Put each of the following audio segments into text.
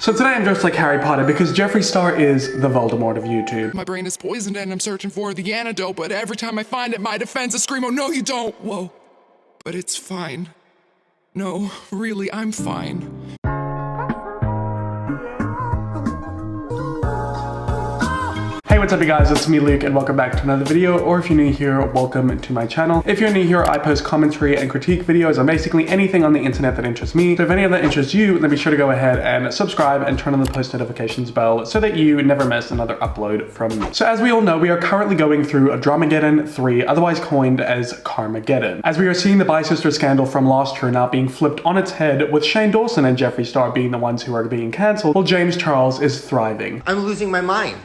So today I'm dressed like Harry Potter because Jeffree Star is the Voldemort of YouTube. My brain is poisoned and I'm searching for the antidote, but every time I find it, my defenses scream, oh no you don't! Whoa. But it's fine. No, really, I'm fine. Hey, what's up you guys, it's me Luke and welcome back to another video, or if you're new here, welcome to my channel. If you're new here, I post commentary and critique videos on basically anything on the internet that interests me. So if any of that interests you, then be sure to go ahead and subscribe and turn on the post notifications bell so that you never miss another upload from me. So as we all know, we are currently going through a Dramageddon 3, otherwise coined as Karmageddon. As we are seeing the bi-sister scandal from last year now being flipped on its head, with Shane Dawson and Jeffree Star being the ones who are being cancelled, while James Charles is thriving. I'm losing my mind.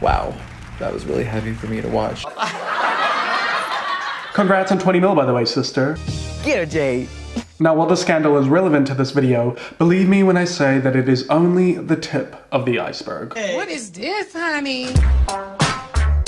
Wow, that was really heavy for me to watch. Congrats on 20 mil, by the way, sister. Get her, Jade. Now, while the scandal is relevant to this video, believe me when I say that it is only the tip of the iceberg. What is this, honey?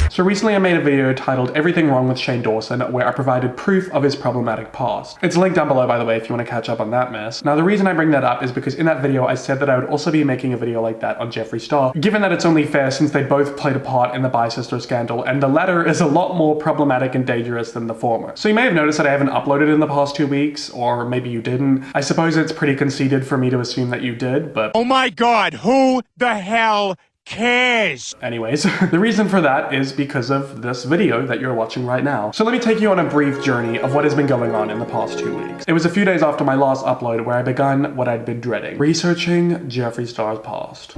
So recently I made a video titled Everything Wrong with Shane Dawson, where I provided proof of his problematic past. It's linked down below, by the way, if you want to catch up on that mess. Now, the reason I bring that up is because in that video I said that I would also be making a video like that on Jeffree Star, given that it's only fair since they both played a part in the bi-sister scandal, and the latter is a lot more problematic and dangerous than the former. So you may have noticed that I haven't uploaded in the past 2 weeks, or maybe you didn't. I suppose it's pretty conceited for me to assume that you did, but... Oh my god, who the hell cares? Anyways, the reason for that is because of this video that you're watching right now. So let me take you on a brief journey of what has been going on in the past 2 weeks. It was a few days after my last upload where I began what I'd been dreading, researching Jeffree Star's past.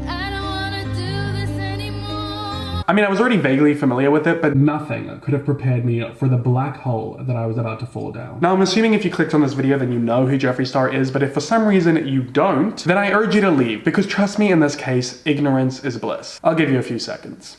I mean, I was already vaguely familiar with it, but nothing could have prepared me for the black hole that I was about to fall down. Now, I'm assuming if you clicked on this video, then you know who Jeffree Star is, but if for some reason you don't, then I urge you to leave, because trust me, in this case, ignorance is bliss. I'll give you a few seconds.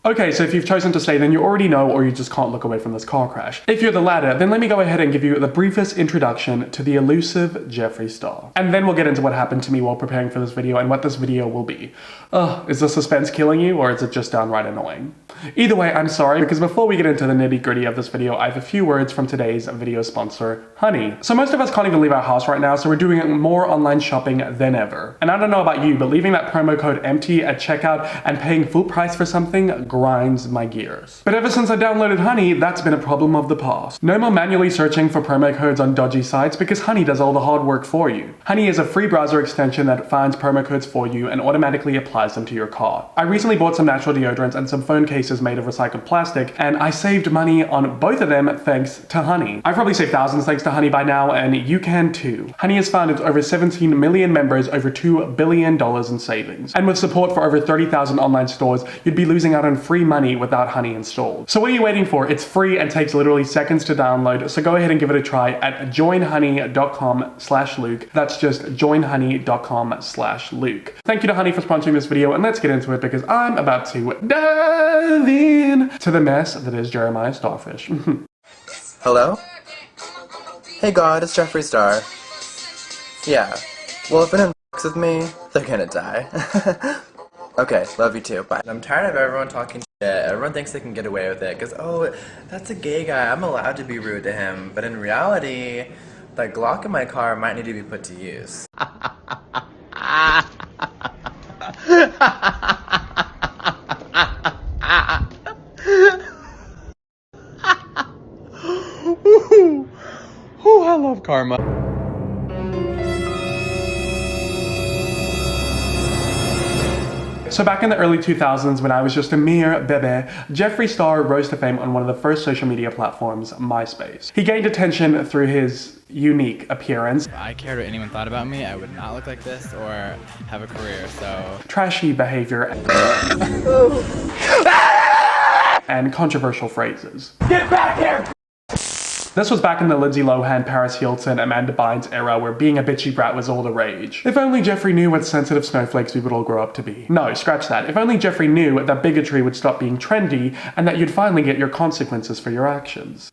Okay, so if you've chosen to stay, then you already know, or you just can't look away from this car crash. If you're the latter, then let me go ahead and give you the briefest introduction to the elusive Jeffree Star. And then we'll get into what happened to me while preparing for this video and what this video will be. Is the suspense killing you, or is it just downright annoying? Either way, I'm sorry, because before we get into the nitty-gritty of this video, I have a few words from today's video sponsor, Honey. So most of us can't even leave our house right now, so we're doing more online shopping than ever. And I don't know about you, but leaving that promo code empty at checkout and paying full price for something grinds my gears. But ever since I downloaded Honey, that's been a problem of the past. No more manually searching for promo codes on dodgy sites because Honey does all the hard work for you. Honey is a free browser extension that finds promo codes for you and automatically applies them to your cart. I recently bought some natural deodorants and some phone cases made of recycled plastic, and I saved money on both of them thanks to Honey. I've probably saved thousands thanks to Honey by now, and you can too. Honey has found its over 17 million members, over $2 billion in savings. And with support for over 30,000 online stores, you'd be losing out on free money without Honey installed. So what are you waiting for? It's free and takes literally seconds to download, so go ahead and give it a try at joinhoney.com/Luke. That's just joinhoney.com/Luke. Thank you to Honey for sponsoring this video, and let's get into it because I'm about to dive in to the mess that is Jeremiah Starfish. Hello? Hey God, it's Jeffree Star. Yeah. Well, if anyone f***s with me, they're gonna die. Okay, love you too, bye. I'm tired of everyone talking shit. Everyone thinks they can get away with it, because, oh, that's a gay guy, I'm allowed to be rude to him. But in reality, that Glock in my car might need to be put to use. Ooh, I love karma. So back in the early 2000s, when I was just a mere bebe, Jeffree Star rose to fame on one of the first social media platforms, MySpace. He gained attention through his unique appearance. If I cared what anyone thought about me, I would not look like this or have a career, so... trashy behavior and controversial phrases. Get back here! This was back in the Lindsay Lohan, Paris Hilton, Amanda Bynes era where being a bitchy brat was all the rage. If only Jeffree knew what sensitive snowflakes we would all grow up to be. No, scratch that. If only Jeffree knew that bigotry would stop being trendy and that you'd finally get your consequences for your actions.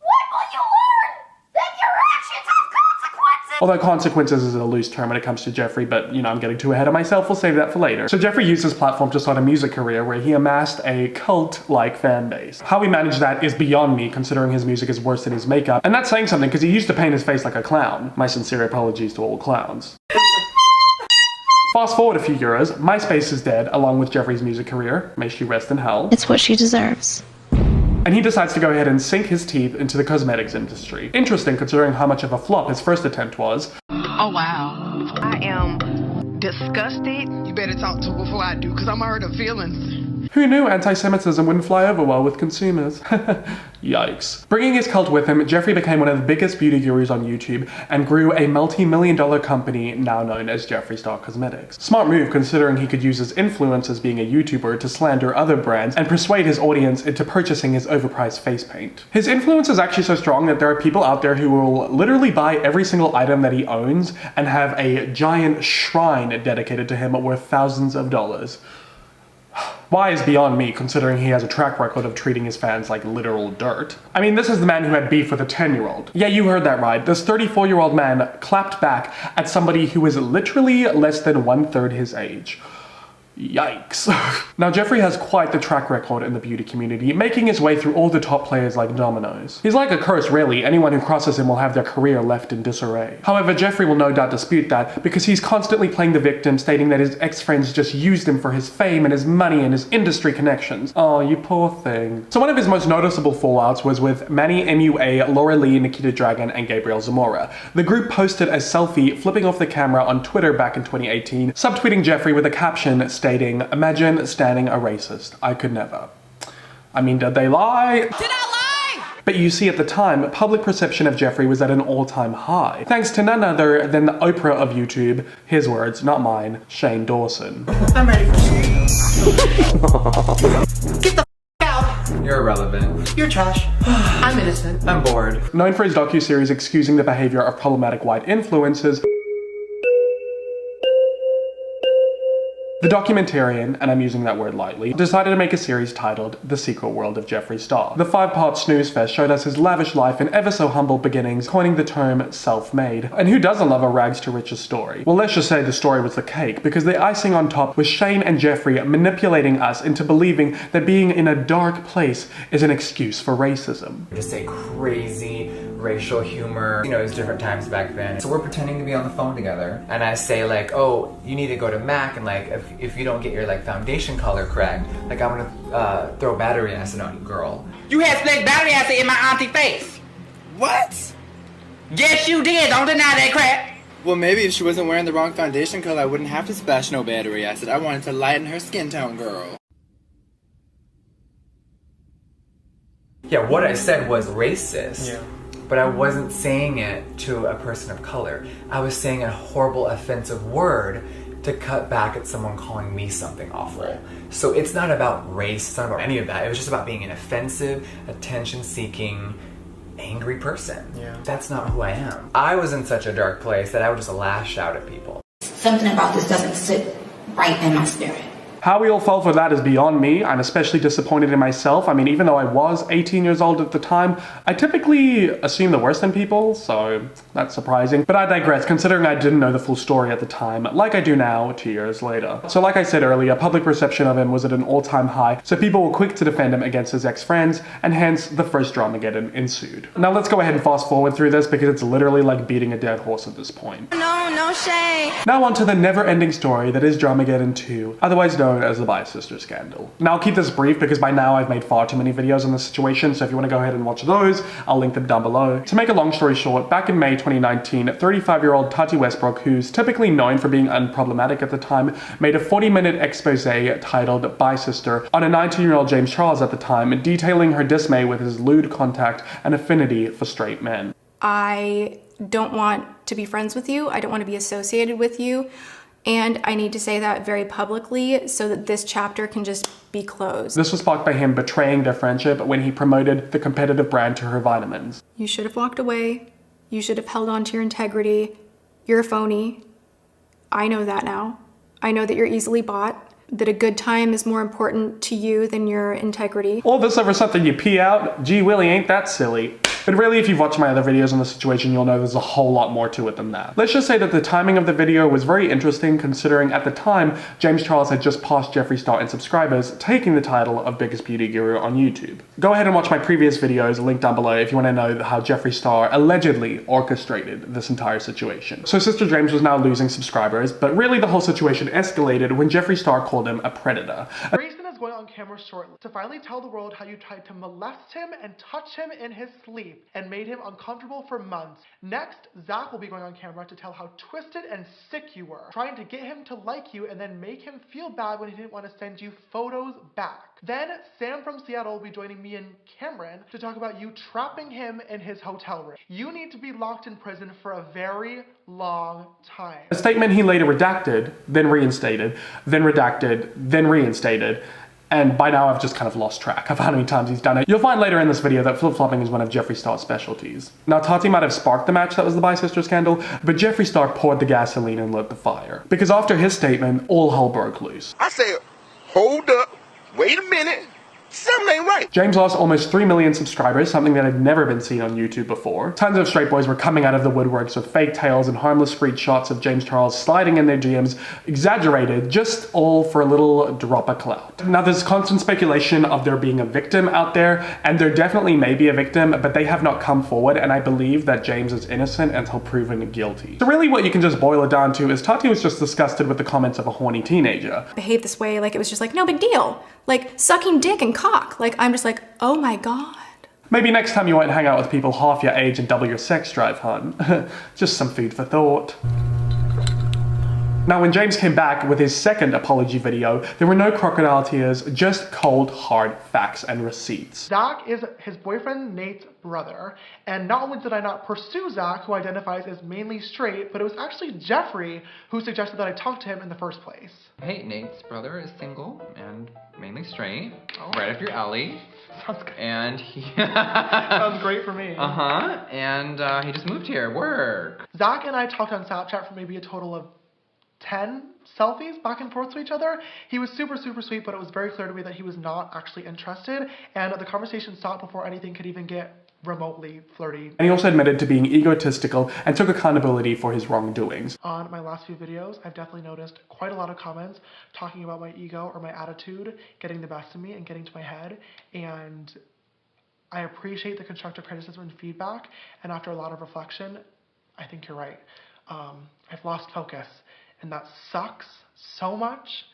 Although consequences is a loose term when it comes to Jeffree, but you know, I'm getting too ahead of myself, we'll save that for later. So Jeffree used his platform to start a music career where he amassed a cult-like fan base. How he managed that is beyond me, considering his music is worse than his makeup. And that's saying something, because he used to paint his face like a clown. My sincere apologies to all clowns. Fast forward a few years, MySpace is dead along with Jeffree's music career, may she rest in hell. It's what she deserves. And he decides to go ahead and sink his teeth into the cosmetics industry. Interesting considering how much of a flop his first attempt was. Oh, wow. I am disgusted. You better talk to her before I do, because I'm hurt her feelings. Who knew anti-Semitism wouldn't fly over well with consumers? Yikes. Bringing his cult with him, Jeffree became one of the biggest beauty gurus on YouTube and grew a multi-million-dollar company now known as Jeffree Star Cosmetics. Smart move considering he could use his influence as being a YouTuber to slander other brands and persuade his audience into purchasing his overpriced face paint. His influence is actually so strong that there are people out there who will literally buy every single item that he owns and have a giant shrine dedicated to him worth thousands of dollars. Why is beyond me, considering he has a track record of treating his fans like literal dirt. I mean, this is the man who had beef with a 10-year-old. Yeah, you heard that right. This 34-year-old man clapped back at somebody who is literally less than 1/3 his age. Yikes. Now, Jeffree has quite the track record in the beauty community, making his way through all the top players like dominoes. He's like a curse, really. Anyone who crosses him will have their career left in disarray. However, Jeffree will no doubt dispute that because he's constantly playing the victim, stating that his ex-friends just used him for his fame and his money and his industry connections. Oh, you poor thing. So one of his most noticeable fallouts was with Manny MUA, Laura Lee, Nikita Dragon, and Gabriel Zamora. The group posted a selfie flipping off the camera on Twitter back in 2018, subtweeting Jeffree with a caption stating, "Imagine standing a racist. I could never." I mean, did they lie? Did I lie? But you see, at the time, public perception of Jeffree was at an all-time high, thanks to none other than the Oprah of YouTube, his words, not mine, Shane Dawson. I'm ready for you. Get the out. You're irrelevant. You're trash. I'm innocent. I'm bored. Known for his docuseries excusing the behavior of problematic white influencers, the documentarian, and I'm using that word lightly, decided to make a series titled The Secret World of Jeffree Star. The 5-part snooze fest showed us his lavish life and ever so humble beginnings, coining the term self-made. And who doesn't love a rags to riches story? Well, let's just say the story was the cake, because the icing on top was Shane and Jeffree manipulating us into believing that being in a dark place is an excuse for racism. Just say crazy racial humor. You know, it was different times back then. So we're pretending to be on the phone together. And I say like, oh, you need to go to MAC and like, if you don't get your like foundation color correct, like I'm gonna throw battery acid on you, girl. You had split battery acid in my auntie face. What? Yes, you did. Don't deny that crap. Well, maybe if she wasn't wearing the wrong foundation color, I wouldn't have to splash no battery acid. I wanted to lighten her skin tone, girl. Yeah, what I said was racist. Yeah. But I wasn't saying it to a person of color. I was saying a horrible, offensive word to cut back at someone calling me something awful. Right. So it's not about race, it's not about any of that. It was just about being an offensive, attention-seeking, angry person. Yeah. That's not who I am. I was in such a dark place that I would just lash out at people. Something about this doesn't sit right in my spirit. How we all fell for that is beyond me. I'm especially disappointed in myself. I mean, even though I was 18 years old at the time, I typically assume the worst in people, so that's surprising. But I digress, considering I didn't know the full story at the time, like I do now, 2 years later. So like I said earlier, public perception of him was at an all-time high, so people were quick to defend him against his ex-friends, and hence the first Dramageddon ensued. Now let's go ahead and fast forward through this because it's literally like beating a dead horse at this point. No shame. Now on to the never-ending story that is Dramageddon 2, otherwise known as the Bi-Sister scandal. Now I'll keep this brief because by now I've made far too many videos on this situation, so if you want to go ahead and watch those, I'll link them down below. To make a long story short, back in May 2019, 35-year-old Tati Westbrook, who's typically known for being unproblematic at the time, made a 40-minute expose titled Bi-Sister on a 19-year-old James Charles at the time, detailing her dismay with his lewd contact and affinity for straight men. I don't want to be friends with you. I don't want to be associated with you. And I need to say that very publicly so that this chapter can just be closed. This was sparked by him betraying their friendship when he promoted the competitive brand to her vitamins. You should have walked away. You should have held on to your integrity. You're a phony. I know that now. I know that you're easily bought, that a good time is more important to you than your integrity. All this over something you pee out? Gee Willie, ain't that silly. But really, if you've watched my other videos on the situation, you'll know there's a whole lot more to it than that. Let's just say that the timing of the video was very interesting, considering at the time, James Charles had just passed Jeffree Star in subscribers, taking the title of Biggest Beauty Guru on YouTube. Go ahead and watch my previous videos, linked down below, if you want to know how Jeffree Star allegedly orchestrated this entire situation. So Sister James was now losing subscribers, but really the whole situation escalated when Jeffree Star called him a predator. Grayson is going on camera shortly to finally tell the world how you tried to molest him and touch him in his sleep and made him uncomfortable for months. Next, Zach will be going on camera to tell how twisted and sick you were, trying to get him to like you and then make him feel bad when he didn't want to send you photos back. Then Sam from Seattle will be joining me and Cameron to talk about you trapping him in his hotel room. You need to be locked in prison for a very long time. A statement he later redacted, then reinstated, then redacted, then reinstated. And by now I've just kind of lost track of how many times he's done it. You'll find later in this video that flip-flopping is one of Jeffree Star's specialties. Now Tati might have sparked the match that was the Bi-Sister scandal, but Jeffree Star poured the gasoline and lit the fire. Because after his statement, all hell broke loose. I said, hold up, wait a minute. Something ain't right. James lost almost 3 million subscribers, something that had never been seen on YouTube before. Tons of straight boys were coming out of the woodworks with fake tails and harmless screenshots of James Charles sliding in their DMs, exaggerated, just all for a little drop of clout. Now there's constant speculation of there being a victim out there, and there definitely may be a victim, but they have not come forward, and I believe that James is innocent until proven guilty. So really what you can just boil it down to is Tati was just disgusted with the comments of a horny teenager. Behave this way like it was just like no big deal, like sucking dick and cock. Like I'm just like, oh my god. Maybe next time you won't hang out with people half your age and double your sex drive, hun. Just some food for thought. Now when James came back with his second apology video, there were no crocodile tears, just cold, hard facts and receipts. Zach is his boyfriend Nate's brother, and not only did I not pursue Zach, who identifies as mainly straight, but it was actually Jeffree who suggested that I talk to him in the first place. Hey, Nate's brother is single and mainly straight, right up your alley. Sounds good. And he... Sounds great for me. Uh-huh, and he just moved here, work. Zach and I talked on Snapchat for maybe a total of 10 selfies back and forth to each other. He was super, super sweet, but it was very clear to me that he was not actually interested, and the conversation stopped before anything could even get remotely flirty. And he also admitted to being egotistical and took accountability for his wrongdoings. On my last few videos, I've definitely noticed quite a lot of comments talking about my ego or my attitude getting the best of me and getting to my head, and I appreciate the constructive criticism and feedback, and after a lot of reflection, I think you're right. I've lost focus. And that sucks so much,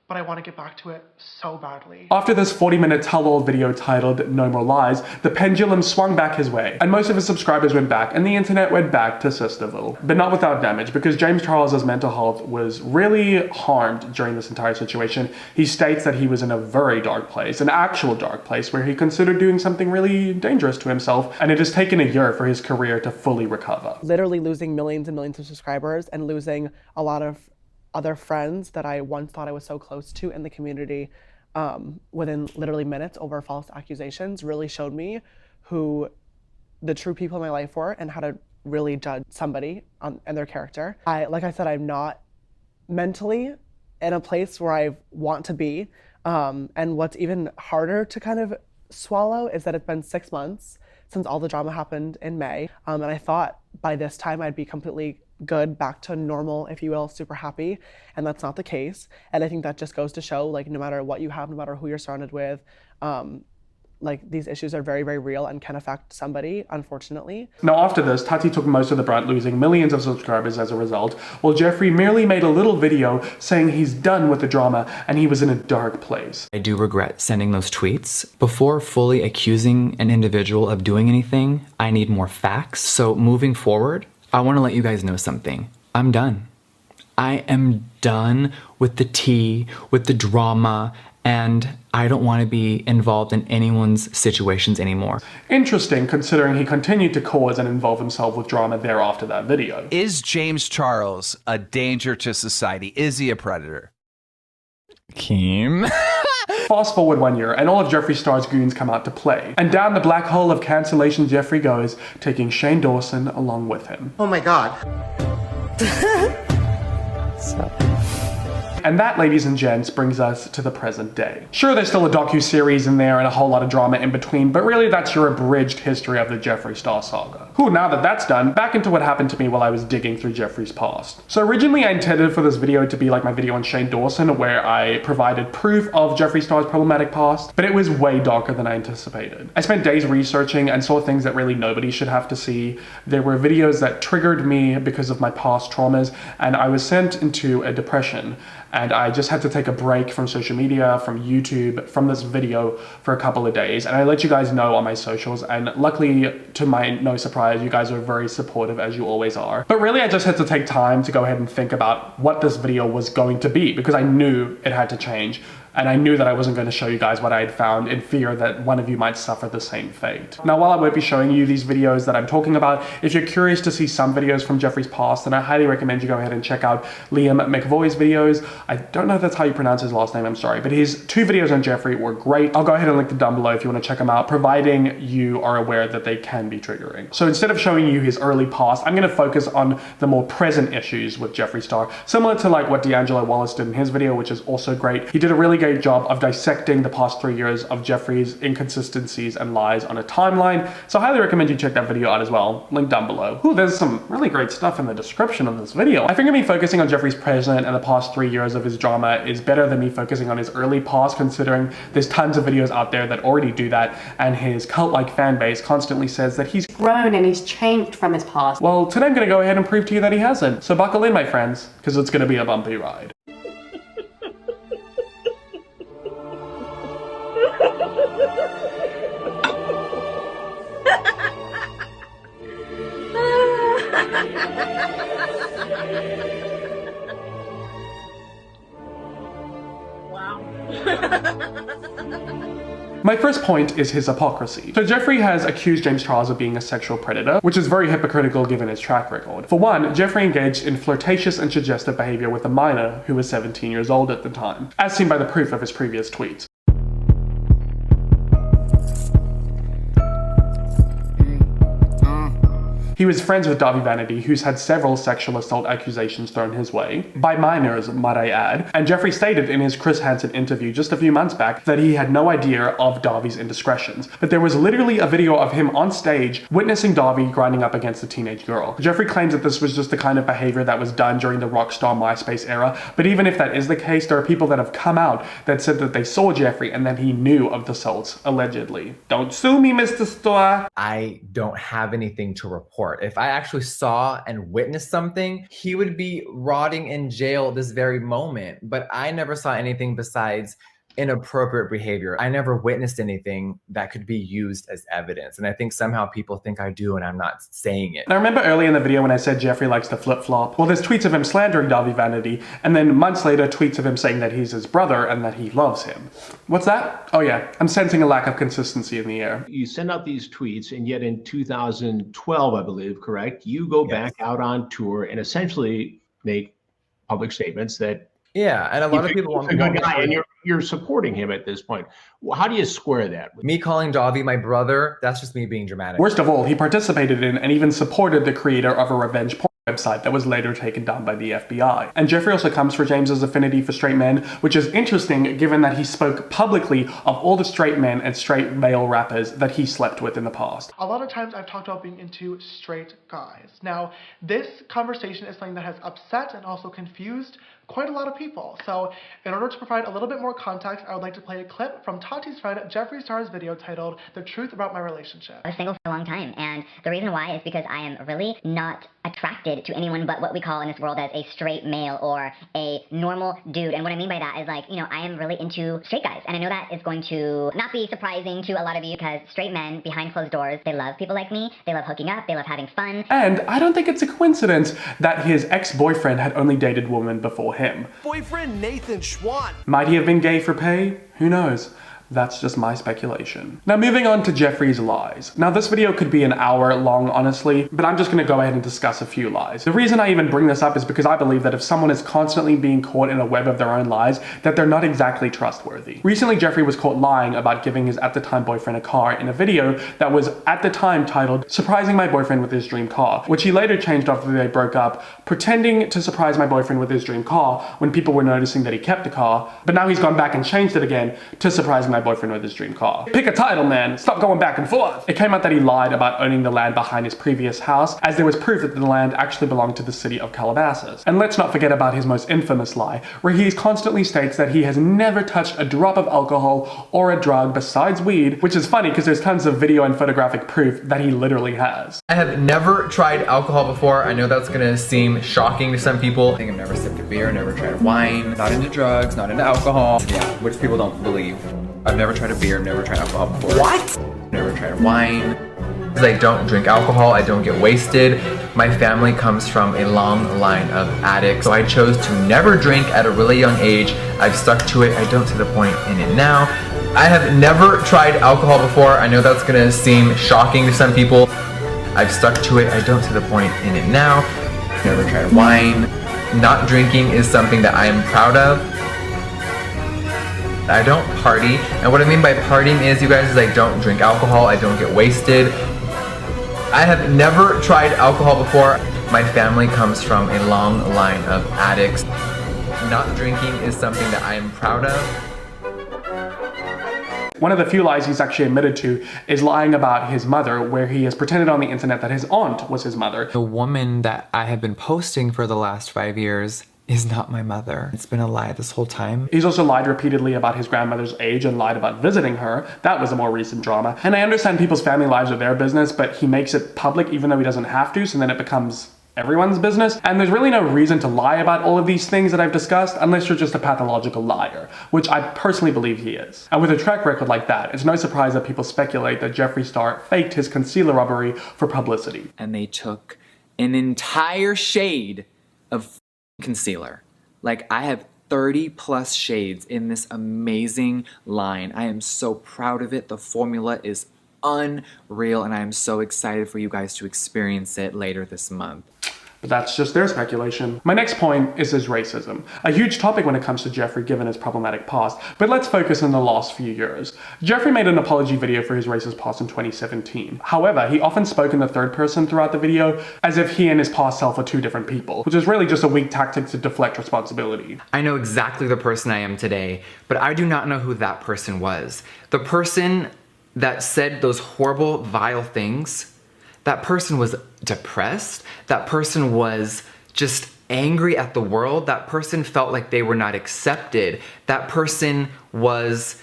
but I want to get back to it so badly. After this 40-minute tell-all video titled No More Lies, the pendulum swung back his way, and most of his subscribers went back, and the internet went back to Sisterville. But not without damage, because James Charles's mental health was really harmed during this entire situation. He states that he was in a very dark place, an actual dark place, where he considered doing something really dangerous to himself, and it has taken a year for his career to fully recover. Literally losing millions and millions of subscribers and losing a lot of other friends that I once thought I was so close to in the community within literally minutes over false accusations really showed me who the true people in my life were and how to really judge somebody and their character. Like I said, I'm not mentally in a place where I want to be. And what's even harder to kind of swallow is that it's been 6 months since all the drama happened in May. And I thought by this time I'd be completely good, back to normal, if you will, super happy, and that's not the case. And I think that just goes to show, like, no matter what you have, no matter who you're surrounded with, like, these issues are very, very real and can affect somebody, unfortunately. Now after this, Tati took most of the brunt, losing millions of subscribers as a result, while Jeffree merely made a little video saying he's done with the drama and he was in a dark place. I do regret sending those tweets. Before fully accusing an individual of doing anything, I need more facts. So moving forward, I want to let you guys know something. I'm done. I am done with the tea, with the drama, and I don't want to be involved in anyone's situations anymore. Interesting, considering he continued to cause and involve himself with drama thereafter that video. Is James Charles a danger to society? Is he a predator? Kim. Fast forward 1 year, and all of Jeffree Star's goons come out to play. And down the black hole of cancellation Jeffree goes, taking Shane Dawson along with him. Oh my god. And that, ladies and gents, brings us to the present day. Sure, there's still a docu-series in there and a whole lot of drama in between, but really that's your abridged history of the Jeffree Star saga. Whew, now that that's done, back into what happened to me while I was digging through Jeffree's past. So originally I intended for this video to be like my video on Shane Dawson, where I provided proof of Jeffree Star's problematic past, but it was way darker than I anticipated. I spent days researching and saw things that really nobody should have to see. There were videos that triggered me because of my past traumas, and I was sent into a depression. And I just had to take a break from social media, from YouTube, from this video for a couple of days. And I let you guys know on my socials, and luckily, to my no surprise, you guys were very supportive, as you always are. But really, I just had to take time to go ahead and think about what this video was going to be, because I knew it had to change. And I knew that I wasn't going to show you guys what I had found in fear that one of you might suffer the same fate. Now, while I won't be showing you these videos that I'm talking about, if you're curious to see some videos from Jeffree's past, then I highly recommend you go ahead and check out Liam McVoy's videos. I don't know if that's how you pronounce his last name, I'm sorry, but his 2 videos on Jeffree were great. I'll go ahead and link them down below if you want to check them out, providing you are aware that they can be triggering. So instead of showing you his early past, I'm going to focus on the more present issues with Jeffree Star, similar to like what D'Angelo Wallace did in his video, which is also great. He did a really great job of dissecting the past 3 years of Jeffree's inconsistencies and lies on a timeline. So I highly recommend you check that video out as well. Link down below. Ooh, there's some really great stuff in the description of this video. I figure me focusing on Jeffree's present and the past 3 years of his drama is better than me focusing on his early past, considering there's tons of videos out there that already do that, and his cult-like fan base constantly says that he's grown and he's changed from his past. Well, today I'm gonna go ahead and prove to you that he hasn't. So buckle in, my friends, because it's gonna be a bumpy ride. My first point is his hypocrisy. So Jeffree has accused James Charles of being a sexual predator, which is very hypocritical given his track record. For one, Jeffree engaged in flirtatious and suggestive behavior with a minor who was 17 years old at the time, as seen by the proof of his previous tweets. He was friends with Davi Vanity, who's had several sexual assault accusations thrown his way, by minors, might I add, and Jeffree stated in his Chris Hansen interview just a few months back that he had no idea of Davi's indiscretions, but there was literally a video of him on stage witnessing Davi grinding up against a teenage girl. Jeffree claims that this was just the kind of behavior that was done during the Rockstar MySpace era, but even if that is the case, there are people that have come out that said that they saw Jeffree and that he knew of the assaults, allegedly. Don't sue me, Mr. Star. I don't have anything to report. If I actually saw and witnessed something, he would be rotting in jail this very moment. But I never saw anything besides inappropriate behavior. I never witnessed anything that could be used as evidence. And I think somehow people think I do and I'm not saying it. And I remember early in the video when I said Jeffree likes to flip-flop. Well, there's tweets of him slandering Davi Vanity, and then months later tweets of him saying that he's his brother and that he loves him. What's that? Oh yeah, I'm sensing a lack of consistency in the air. You send out these tweets, and yet in 2012, I believe, correct? You go back out on tour and essentially make public statements that yeah, and a lot of people want a good guy, and you're supporting him at this point. Well, how do you square that? Me calling Davi my brother, that's just me being dramatic. Worst of all, he participated in and even supported the creator of a revenge porn website that was later taken down by the FBI. And Jeffree also comes for James's affinity for straight men, which is interesting given that he spoke publicly of all the straight men and straight male rappers that he slept with in the past. A lot of times I've talked about being into straight guys. Now, this conversation is something that has upset and also confused quite a lot of people. So in order to provide a little bit more context, I would like to play a clip from Tati's friend Jeffree Star's video titled "The Truth About My Relationship." I was single for a long time, and the reason why is because I am really not attracted to anyone but what we call in this world as a straight male or a normal dude. And what I mean by that is, like, you know, I am really into straight guys, and I know that is going to not be surprising to a lot of you because straight men behind closed doors, they love people like me, they love hooking up, they love having fun. And I don't think it's a coincidence that his ex-boyfriend had only dated women before him. Boyfriend Nathan Schwann. Might he have been gay for pay? Who knows? That's just my speculation. Now moving on to Jeffree's lies. Now this video could be an hour long, honestly, but I'm just gonna go ahead and discuss a few lies. The reason I even bring this up is because I believe that if someone is constantly being caught in a web of their own lies, that they're not exactly trustworthy. Recently, Jeffree was caught lying about giving his at-the-time boyfriend a car in a video that was at the time titled "Surprising My Boyfriend with His Dream Car," which he later changed after they broke up, pretending to surprise my boyfriend with his dream car when people were noticing that he kept the car, but now he's gone back and changed it again to "Surprising My Boyfriend with His Dream Car." Pick a title, man. Stop going back and forth. It came out that he lied about owning the land behind his previous house, as there was proof that the land actually belonged to the city of Calabasas. And let's not forget about his most infamous lie, where he constantly states that he has never touched a drop of alcohol or a drug besides weed, which is funny because there's tons of video and photographic proof that he literally has. I have never tried alcohol before. I know that's gonna seem shocking to some people. I think I've never sipped a beer, never tried wine, not into drugs, not into alcohol. Yeah, which people don't believe. I've never tried a beer, I've never tried alcohol before. What? Never tried wine. I don't drink alcohol, I don't get wasted. My family comes from a long line of addicts, so I chose to never drink at a really young age. I've stuck to it, I don't see the point in it now. I have never tried alcohol before. I know that's gonna seem shocking to some people. I've stuck to it, I don't see the point in it now. Never tried wine. Not drinking is something that I am proud of. I don't party, and what I mean by partying is, you guys, is I don't drink alcohol, I don't get wasted. I have never tried alcohol before. My family comes from a long line of addicts. Not drinking is something that I am proud of. One of the few lies he's actually admitted to is lying about his mother, where he has pretended on the internet that his aunt was his mother. The woman that I have been posting for the last 5 years is not my mother. It's been a lie this whole time. He's also lied repeatedly about his grandmother's age and lied about visiting her. That was a more recent drama. And I understand people's family lives are their business, but he makes it public even though he doesn't have to, so then it becomes everyone's business. And there's really no reason to lie about all of these things that I've discussed unless you're just a pathological liar, which I personally believe he is. And with a track record like that, it's no surprise that people speculate that Jeffree Star faked his concealer robbery for publicity. And they took an entire shade of concealer. Like, I have 30 plus shades in this amazing line. I am so proud of it. The formula is unreal, and I am so excited for you guys to experience it later this month. But that's just their speculation. My next point is his racism. A huge topic when it comes to Jeffree given his problematic past, but let's focus on the last few years. Jeffree made an apology video for his racist past in 2017. However, he often spoke in the third person throughout the video, as if he and his past self are two different people, which is really just a weak tactic to deflect responsibility. I know exactly the person I am today, but I do not know who that person was. The person that said those horrible, vile things, that person was depressed, that person was just angry at the world, that person felt like they were not accepted, that person was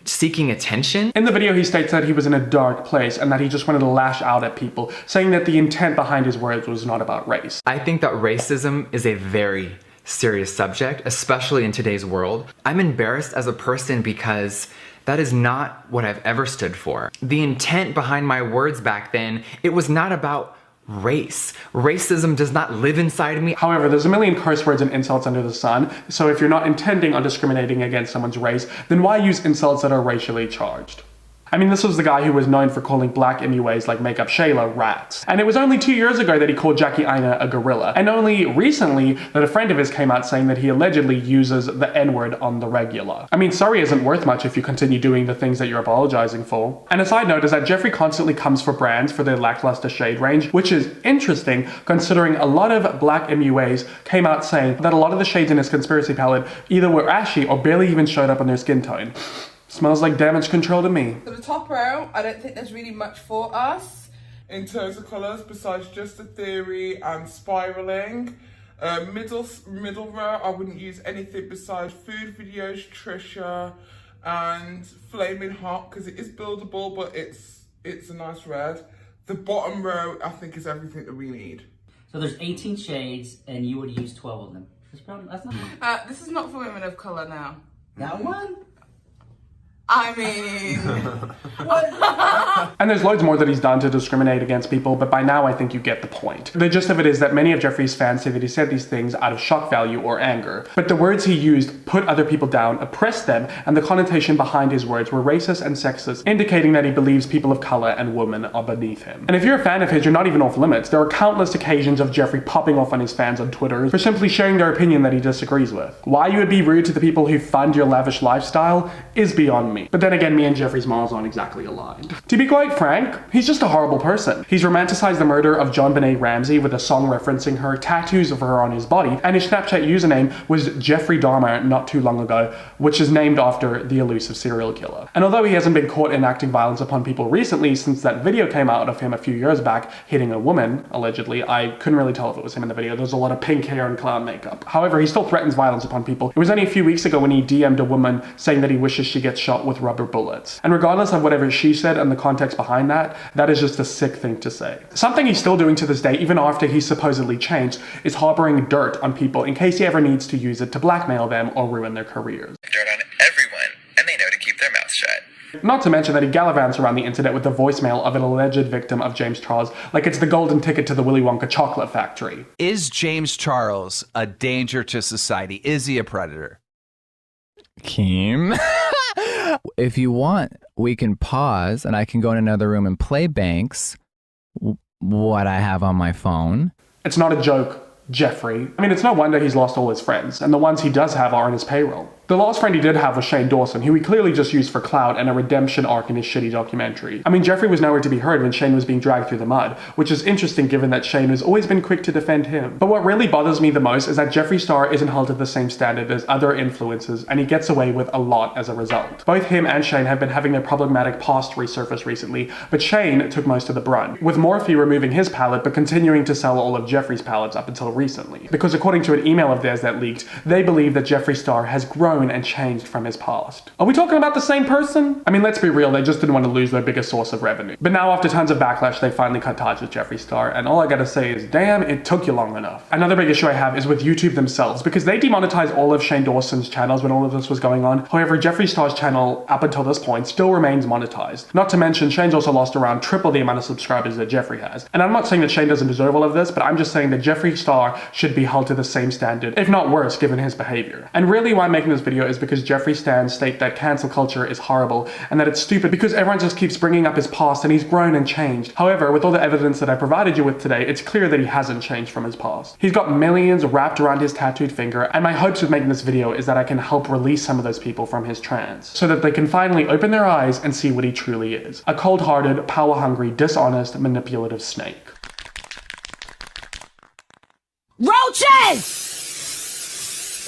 seeking attention. In the video, he states that he was in a dark place and that he just wanted to lash out at people, saying that the intent behind his words was not about race. I think that racism is a very serious subject, especially in today's world. I'm embarrassed as a person because that is not what I've ever stood for. The intent behind my words back then, it was not about race. Racism does not live inside of me. However, there's a million curse words and insults under the sun, so if you're not intending on discriminating against someone's race, then why use insults that are racially charged? I mean, this was the guy who was known for calling black MUAs like Makeup Shayla rats. And it was only 2 years ago that he called Jackie Aina a gorilla. And only recently that a friend of his came out saying that he allegedly uses the N-word on the regular. I mean, sorry isn't worth much if you continue doing the things that you're apologizing for. And a side note is that Jeffree constantly comes for brands for their lackluster shade range, which is interesting considering a lot of black MUAs came out saying that a lot of the shades in his conspiracy palette either were ashy or barely even showed up on their skin tone. Smells like damage control to me. So the top row, I don't think there's really much for us in terms of colours besides just the theory and spiralling. Middle row, I wouldn't use anything besides food videos, Trisha, and Flaming Hot because it is buildable, but it's a nice red. The bottom row, I think, is everything that we need. So there's 18 shades, and you would use 12 of them. That's not. This is not for women of colour now. That one? I mean, And there's loads more that he's done to discriminate against people, but by now I think you get the point. The gist of it is that many of Jeffree's fans say that he said these things out of shock value or anger, but the words he used put other people down, oppressed them, and the connotation behind his words were racist and sexist, indicating that he believes people of color and women are beneath him. And if you're a fan of his, you're not even off limits. There are countless occasions of Jeffree popping off on his fans on Twitter for simply sharing their opinion that he disagrees with. Why you would be rude to the people who fund your lavish lifestyle is beyond me. But then again, me and Jeffree's morals aren't exactly aligned. To be quite frank, he's just a horrible person. He's romanticized the murder of JonBenet Ramsey with a song referencing her, tattoos of her on his body, and his Snapchat username was Jeffree Dahmer not too long ago, which is named after the elusive serial killer. And although he hasn't been caught enacting violence upon people recently since that video came out of him a few years back hitting a woman, allegedly, I couldn't really tell if it was him in the video. There's a lot of pink hair and clown makeup. However, he still threatens violence upon people. It was only a few weeks ago when he DM'd a woman saying that he wishes she gets shot with rubber bullets. And regardless of whatever she said and the context behind that, that is just a sick thing to say. Something he's still doing to this day, even after he's supposedly changed, is harboring dirt on people in case he ever needs to use it to blackmail them or ruin their careers. Dirt on everyone, and they know to keep their mouths shut. Not to mention that he gallivants around the internet with the voicemail of an alleged victim of James Charles like it's the golden ticket to the Willy Wonka chocolate factory. Is James Charles a danger to society? Is he a predator? Keem. If you want, we can pause and I can go in another room and play Banks, what I have on my phone. It's not a joke, Jeffree. I mean, it's no wonder he's lost all his friends, and the ones he does have are on his payroll. The last friend he did have was Shane Dawson, who he clearly just used for clout and a redemption arc in his shitty documentary. I mean, Jeffree was nowhere to be heard when Shane was being dragged through the mud, which is interesting given that Shane has always been quick to defend him. But what really bothers me the most is that Jeffree Star isn't held to the same standard as other influencers, and he gets away with a lot as a result. Both him and Shane have been having their problematic past resurface recently, but Shane took most of the brunt, with Morphe removing his palette but continuing to sell all of Jeffree's palettes up until recently. Because according to an email of theirs that leaked, they believe that Jeffree Star has grown and changed from his past. Are we talking about the same person? I mean, let's be real, they just didn't want to lose their biggest source of revenue. But now after tons of backlash, they finally cut ties with Jeffree Star, and all I gotta say is, damn, it took you long enough. Another big issue I have is with YouTube themselves, because they demonetized all of Shane Dawson's channels when all of this was going on. However, Jeffree Star's channel, up until this point, still remains monetized. Not to mention, Shane's also lost around triple the amount of subscribers that Jeffree has. And I'm not saying that Shane doesn't deserve all of this, but I'm just saying that Jeffree Star should be held to the same standard, if not worse, given his behavior. And really why I'm making this video is because Jeffree stans state that cancel culture is horrible and that it's stupid because everyone just keeps bringing up his past and he's grown and changed. However, with all the evidence that I provided you with today, it's clear that he hasn't changed from his past. He's got millions wrapped around his tattooed finger, and my hopes with making this video is that I can help release some of those people from his trance so that they can finally open their eyes and see what he truly is. A cold-hearted, power-hungry, dishonest, manipulative snake. Roaches!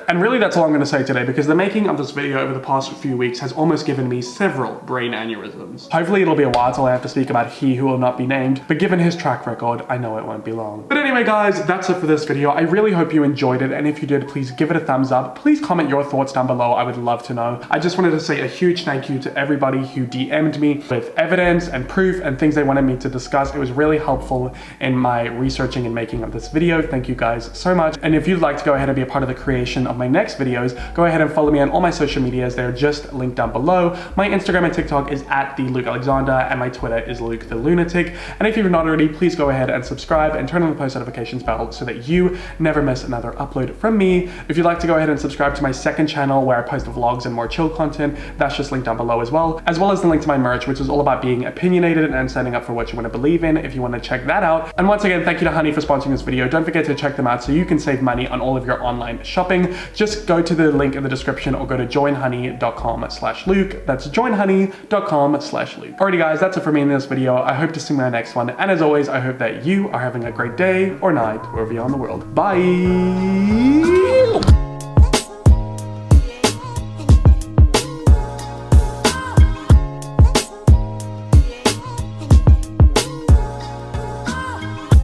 And really that's all I'm going to say today, because the making of this video over the past few weeks has almost given me several brain aneurysms. Hopefully it'll be a while till I have to speak about he who will not be named, but given his track record, I know it won't be long. But anyway guys, that's it for this video. I really hope you enjoyed it, and if you did, please give it a thumbs up. Please comment your thoughts down below, I would love to know. I just wanted to say a huge thank you to everybody who DM'd me with evidence and proof and things they wanted me to discuss. It was really helpful in my researching and making of this video. Thank you guys so much. And if you'd like to go ahead and be a part of the creation of my next videos, go ahead and follow me on all my social medias. They're just linked down below. My Instagram and TikTok is @TheLukeAlexander, and my Twitter is Luke the Lunatic. And if you're not already, please go ahead and subscribe and turn on the post notifications bell so that you never miss another upload from me. If you'd like to go ahead and subscribe to my second channel where I post vlogs and more chill content, that's just linked down below as well as the link to my merch, which is all about being opinionated and standing up for what you want to believe in, if you want to check that out. And once again, thank you to Honey for sponsoring this video. Don't forget to check them out so you can save money on all of your online shopping. Just go to the link in the description or go to joinhoney.com/Luke. That's joinhoney.com/Luke. Alrighty guys, that's it for me in this video. I hope to see you in my next one. And as always, I hope that you are having a great day or night wherever you are in the world. Bye!